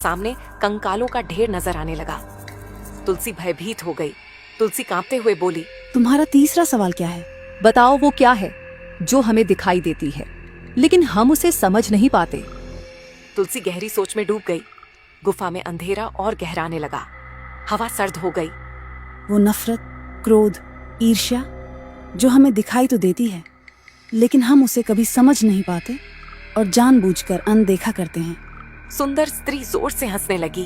सामने कंकालों का ढेर नजर आने लगा। तुलसी भयभीत हो गई। तुलसी कांपते हुए बोली, तुम्हारा तीसरा सवाल क्या है? बताओ वो क्या है जो हमें दिखाई देती है लेकिन हम उसे समझ नहीं पाते। तुलसी गहरी सोच में डूब गई। गुफा में अंधेरा और गहराने लगा। हवा सर्द हो गई। वो नफरत, क्रोध, ईर्ष्या जो हमें दिखाई तो देती है लेकिन हम उसे कभी समझ नहीं पाते और जानबूझकर अनदेखा करते हैं। सुंदर स्त्री जोर से हंसने लगी।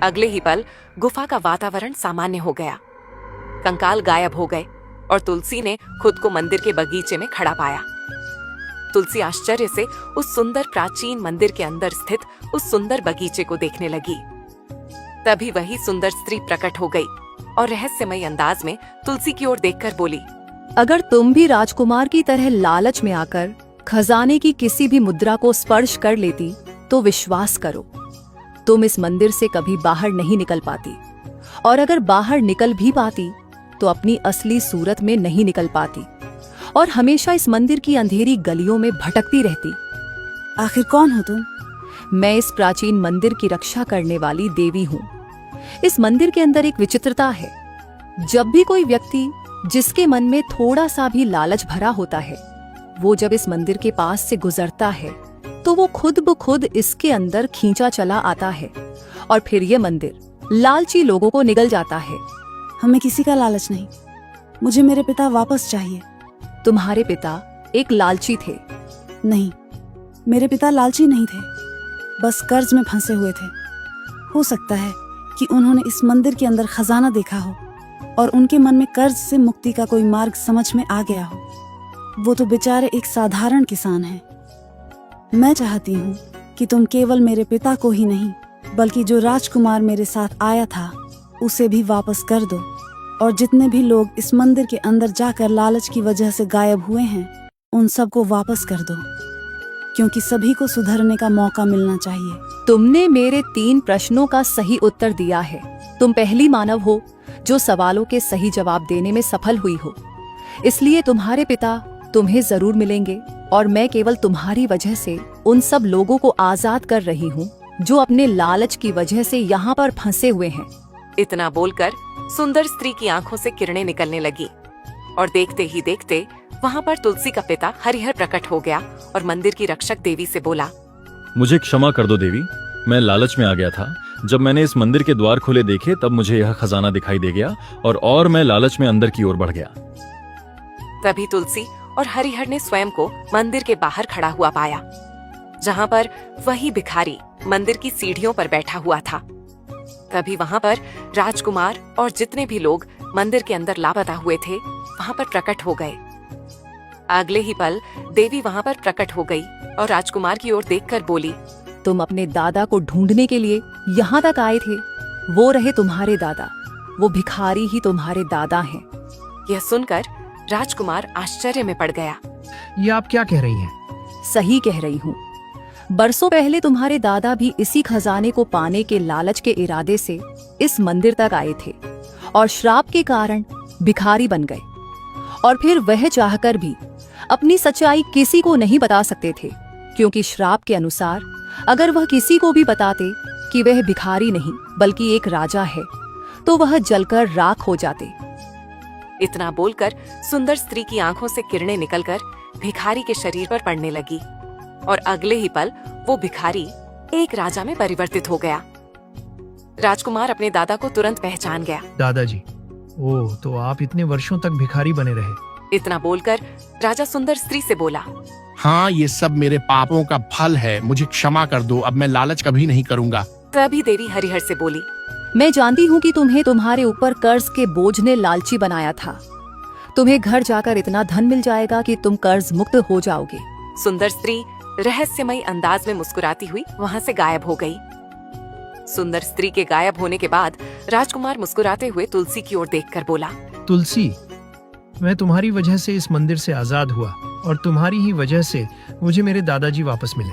अगले ही पल गुफा का वातावरण सामान्य हो गया। कंकाल गायब हो गए और तुलसी ने खुद को मंदिर के बगीचे में खड़ा पाया। तुलसी आश्चर्य से उस सुंदर प्राचीन मंदिर के अंदर स्थित उस सुंदर बगीचे को देखने लगी। तभी वही सुंदर स्त्री प्रकट हो गई और रहस्यमय अंदाज में तुलसी की ओर देखकर बोली, अगर तुम भी राजकुमार की तरह लालच में आकर खजाने की किसी भी मुद्रा को स्पर्श कर लेती तो विश्वास करो, तुम इस मंदिर से कभी बाहर नहीं निकल पाती, और अगर बाहर निकल भी पाती तो अपनी असली सूरत में नहीं निकल पाती और हमेशा इस मंदिर की अंधेरी गलियों में भटकती रहती। आखिर कौन हो तुम? मैं इस प्राचीन मंदिर की रक्षा करने वाली देवी हूँ। इस मंदिर के अंदर एक विचित्रता है। जब भी कोई व्यक्ति जिसके मन में थोड़ा सा भी लालच भरा होता है, वो जब इस मंदिर के पास से गुजरता है तो वो खुद ब खुद इसके अंदर खींचा चला आता है और फिर ये मंदिर लालची लोगों को निगल जाता है। हमें किसी का लालच नहीं, मुझे मेरे पिता वापस चाहिए। तुम्हारे पिता एक लालची थे? नहीं, मेरे पिता लालची नहीं थे, बस कर्ज में फंसे हुए थे। हो सकता है कि उन्होंने इस मंदिर के अंदर खजाना देखा हो और उनके मन में कर्ज से मुक्ति का कोई मार्ग समझ में आ गया हो। वो तो बेचारे एक साधारण किसान हैं। मैं चाहती हूँ कि तुम केवल मेरे पिता को ही नहीं बल्कि जो राजकुमार मेरे साथ आया था उसे भी वापस कर दो, और जितने भी लोग इस मंदिर के अंदर जाकर लालच की वजह से गायब हुए हैं उन सबको वापस कर दो, क्योंकि सभी को सुधरने का मौका मिलना चाहिए। तुमने मेरे 3 प्रश्नों का सही उत्तर दिया है। तुम पहली मानव हो जो सवालों के सही जवाब देने में सफल हुई हो, इसलिए तुम्हारे पिता तुम्हें जरूर मिलेंगे और मैं केवल तुम्हारी वजह से उन सब लोगों को आजाद कर रही हूँ जो अपने लालच की वजह से यहाँ पर फंसे हुए हैं। इतना बोलकर सुंदर स्त्री की आंखों से किरणें निकलने लगी और देखते ही देखते वहाँ पर तुलसी का पिता हरिहर प्रकट हो गया और मंदिर की रक्षक देवी से बोला, मुझे क्षमा कर दो देवी, मैं लालच में आ गया था। जब मैंने इस मंदिर के द्वार खोले देखे तब मुझे यह खजाना दिखाई दे गया और मैं लालच में अंदर की ओर बढ़ गया। तभी तुलसी और हरिहर ने स्वयं को मंदिर के बाहर खड़ा हुआ पाया, जहाँ पर वही भिखारी मंदिर की सीढ़ियों पर बैठा हुआ था। तभी वहाँ पर राजकुमार और जितने भी लोग मंदिर के अंदर लापता हुए थे वहाँ पर प्रकट हो गए। अगले ही पल देवी वहाँ पर प्रकट हो गई और राजकुमार की ओर देखकर बोली, तुम अपने दादा को ढूंढने के लिए यहाँ तक आए थे। वो रहे तुम्हारे दादा, वो भिखारी ही तुम्हारे दादा हैं। यह सुनकर राजकुमार आश्चर्य में पड़ गया। ये आप क्या कह रही हैं? सही कह रही हूँ। बरसों पहले तुम्हारे दादा भी इसी खजाने को पाने के लालच के इरादे से इस मंदिर तक आए थे और श्राप के कारण भिखारी बन गए, और फिर वह चाहकर भी अपनी सच्चाई किसी को नहीं बता सकते थे, क्योंकि श्राप के अनुसार अगर वह किसी को भी बताते कि वह भिखारी नहीं बल्कि एक राजा है तो वह जलकर राख हो जाते। इतना बोलकर सुंदर स्त्री की आंखों से किरणें निकलकर भिखारी के शरीर पर पड़ने लगी और अगले ही पल वो भिखारी एक राजा में परिवर्तित हो गया। राजकुमार अपने दादा को तुरंत पहचान गया। दादाजी, ओह, तो आप इतने वर्षों तक भिखारी बने रहे। इतना बोलकर राजा सुंदर स्त्री से बोला, हाँ, ये सब मेरे पापों का फल है, मुझे क्षमा कर दो, अब मैं लालच कभी नहीं करूँगा। तभी देवी हरिहर से बोली, मैं जानती हूँ कि तुम्हें तुम्हारे ऊपर कर्ज के बोझ ने लालची बनाया था। तुम्हें घर जाकर इतना धन मिल जाएगा कि तुम कर्ज मुक्त हो जाओगे। सुंदर स्त्री रहस्यमय अंदाज में मुस्कुराती हुई वहाँ से गायब हो गई। सुंदर स्त्री के गायब होने के बाद राजकुमार मुस्कुराते हुए तुलसी की ओर देखकर बोला, तुलसी, मैं तुम्हारी वजह से इस मंदिर से आजाद हुआ और तुम्हारी ही वजह से मुझे मेरे दादाजी वापस मिले।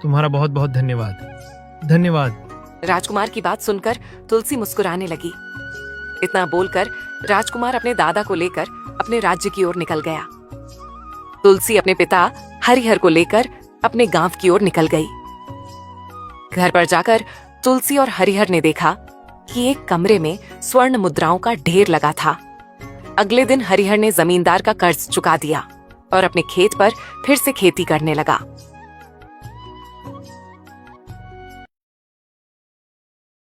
तुम्हारा बहुत बहुत धन्यवाद। धन्यवाद। राजकुमार की बात सुनकर तुलसी मुस्कुराने लगी। इतना बोलकर राजकुमार अपने दादा को लेकर अपने राज्य की ओर निकल गया। तुलसी अपने पिता हरिहर को लेकर अपने गांव की ओर निकल गई। घर पर जाकर तुलसी और हरिहर ने देखा कि एक कमरे में स्वर्ण मुद्राओं का ढेर लगा था। अगले दिन हरिहर ने जमींदार का कर्ज चुका दिया और अपने खेत पर फिर से खेती करने लगा।